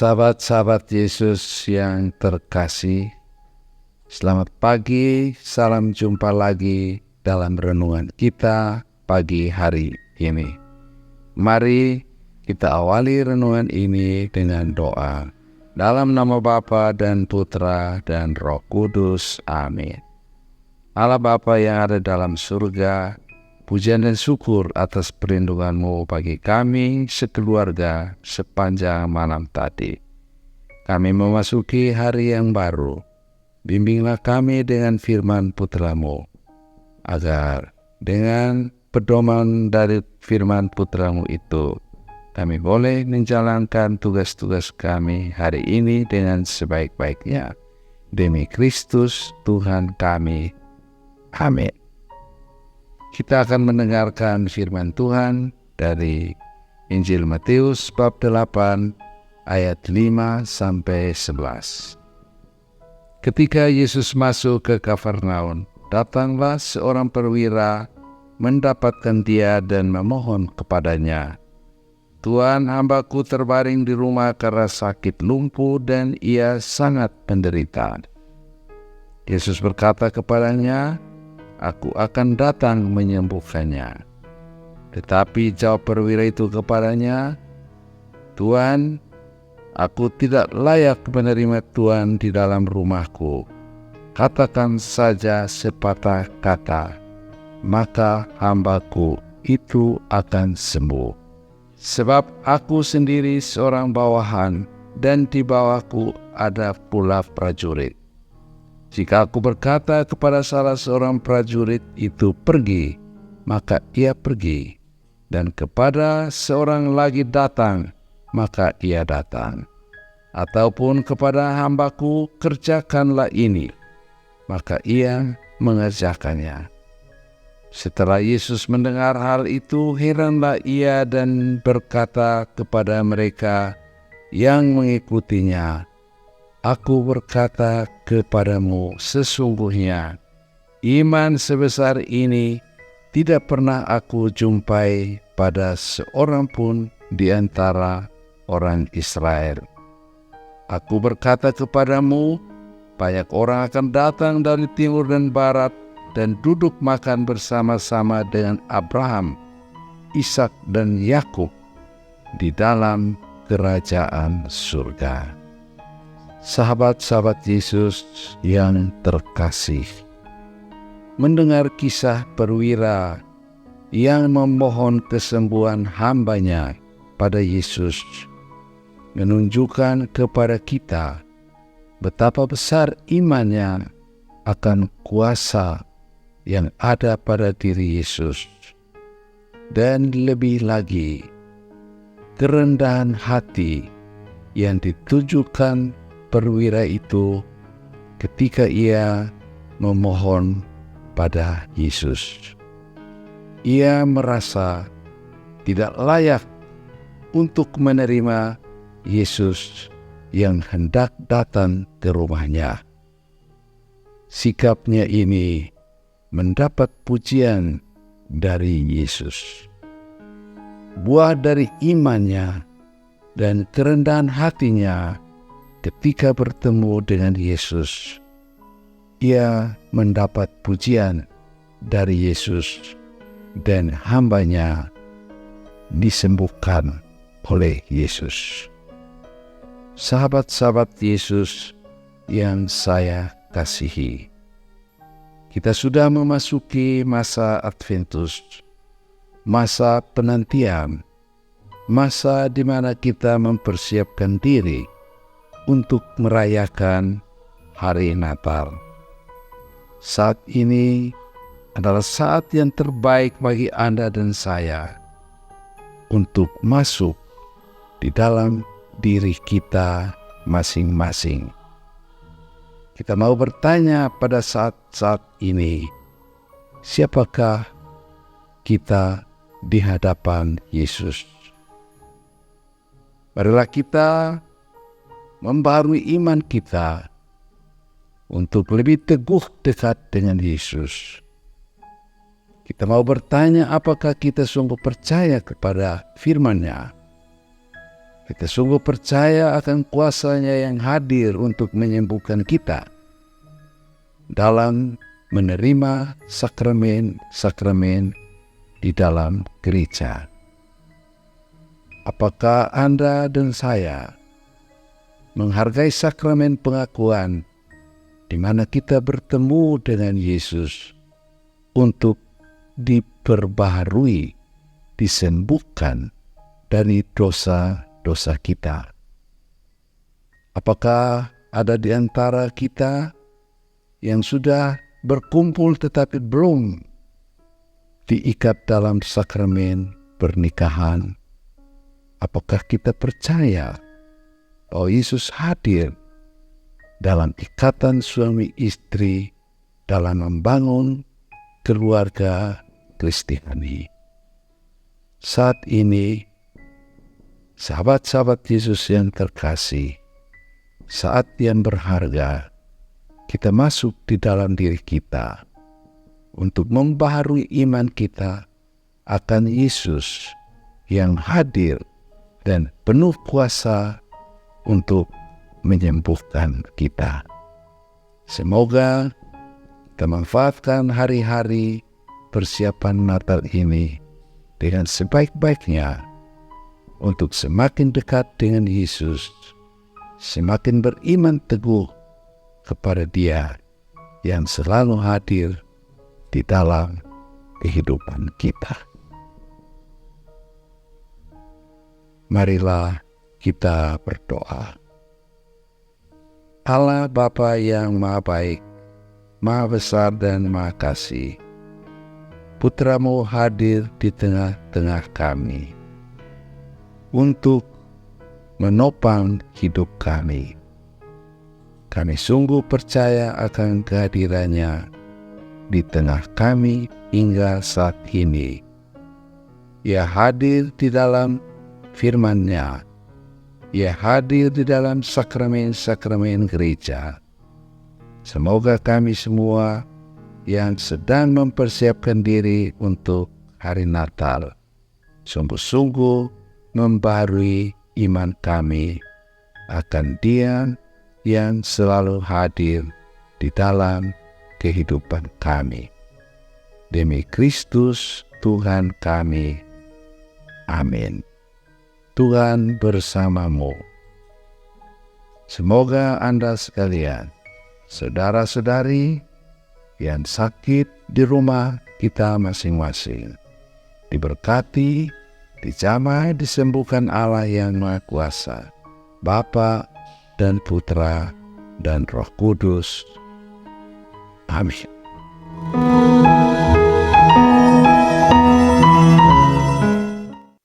Sahabat-sahabat Yesus yang terkasih, selamat pagi, salam jumpa lagi dalam renungan kita pagi hari ini. Mari kita awali renungan ini dengan doa. Dalam nama Bapa dan Putra dan Roh Kudus. Amin. Allah Bapa yang ada dalam surga, pujian dan syukur atas perlindungan-Mu bagi kami sekeluarga sepanjang malam tadi. Kami memasuki hari yang baru. Bimbinglah kami dengan firman Putra-Mu, agar dengan pedoman dari firman Putra-Mu itu, kami boleh menjalankan tugas-tugas kami hari ini dengan sebaik-baiknya. Demi Kristus Tuhan kami. Amin. Kita akan mendengarkan firman Tuhan dari Injil Matius bab 8 ayat 5-11. Ketika Yesus masuk ke Kafarnaum, datanglah seorang perwira mendapatkan dia dan memohon kepadanya, "Tuan, hambaku terbaring di rumah karena sakit lumpuh dan ia sangat menderita." Yesus berkata kepadanya, "Aku akan datang menyembuhkannya." Tetapi jawab perwira itu kepadanya, "Tuan, aku tidak layak menerima Tuan di dalam rumahku. Katakan saja sepatah kata, maka hambaku itu akan sembuh. Sebab aku sendiri seorang bawahan, dan di bawahku ada pula prajurit. Jika aku berkata kepada salah seorang prajurit itu pergi, maka ia pergi. Dan kepada seorang lagi datang, maka ia datang. Ataupun kepada hambaku kerjakanlah ini, maka ia mengerjakannya." Setelah Yesus mendengar hal itu, heranlah ia dan berkata kepada mereka yang mengikutinya, "Aku berkata kepadamu, sesungguhnya iman sebesar ini tidak pernah aku jumpai pada seorang pun di antara orang Israel. Aku berkata kepadamu, banyak orang akan datang dari timur dan barat dan duduk makan bersama-sama dengan Abraham, Ishak dan Yakub di dalam kerajaan surga." Sahabat-sahabat Yesus yang terkasih, mendengar kisah perwira yang memohon kesembuhan hambanya pada Yesus menunjukkan kepada kita betapa besar imannya akan kuasa yang ada pada diri Yesus, dan lebih lagi kerendahan hati yang ditujukan perwira itu ketika ia memohon pada Yesus. Ia merasa tidak layak untuk menerima Yesus yang hendak datang ke rumahnya. Sikapnya ini mendapat pujian dari Yesus. Buah dari imannya dan kerendahan hatinya ketika bertemu dengan Yesus, ia mendapat pujian dari Yesus dan hambanya disembuhkan oleh Yesus. Sahabat-sahabat Yesus yang saya kasihi, kita sudah memasuki masa Adventus, masa penantian, masa di mana kita mempersiapkan diri untuk merayakan hari Natal. Saat ini adalah saat yang terbaik bagi Anda dan saya untuk masuk di dalam diri kita masing-masing. Kita mau bertanya pada saat-saat ini, siapakah kita di hadapan Yesus? Marilah kita membarui iman kita untuk lebih teguh dekat dengan Yesus. Kita mau bertanya, apakah kita sungguh percaya kepada firman-Nya? Kita sungguh percaya akan kuasa-Nya yang hadir untuk menyembuhkan kita dalam menerima sakramen-sakramen di dalam gereja. Apakah Anda dan saya menghargai sakramen pengakuan di mana kita bertemu dengan Yesus untuk diperbaharui, disembuhkan dari dosa-dosa kita? Apakah ada di antara kita yang sudah berkumpul tetapi belum diikat dalam sakramen pernikahan? Apakah kita percaya bahwa Yesus hadir dalam ikatan suami istri dalam membangun keluarga Kristiani? Saat ini, sahabat-sahabat Yesus yang terkasih, saat yang berharga, kita masuk di dalam diri kita untuk membaharui iman kita akan Yesus yang hadir dan penuh kuasa untuk menyembuhkan kita. Semoga kita manfaatkan hari-hari persiapan Natal ini dengan sebaik-baiknya untuk semakin dekat dengan Yesus, semakin beriman teguh kepada Dia yang selalu hadir di dalam kehidupan kita. Marilah kita berdoa. Allah Bapa yang Maha Baik, Maha Besar dan Maha Kasih, Putra-Mu hadir di tengah-tengah kami untuk menopang hidup kami. Kami sungguh percaya akan kehadirannya di tengah kami hingga saat ini. Ia hadir di dalam firman-Nya. Ia hadir di dalam sakramen-sakramen gereja. Semoga kami semua yang sedang mempersiapkan diri untuk hari Natal sungguh-sungguh membaharui iman kami akan Dia yang selalu hadir di dalam kehidupan kami. Demi Kristus Tuhan kami. Amin. Tuhan bersamamu. Semoga Anda sekalian, saudara-saudari yang sakit di rumah kita masing-masing, diberkati, dijamah, disembuhkan Allah yang Maha Kuasa, Bapa dan Putra dan Roh Kudus. Amin.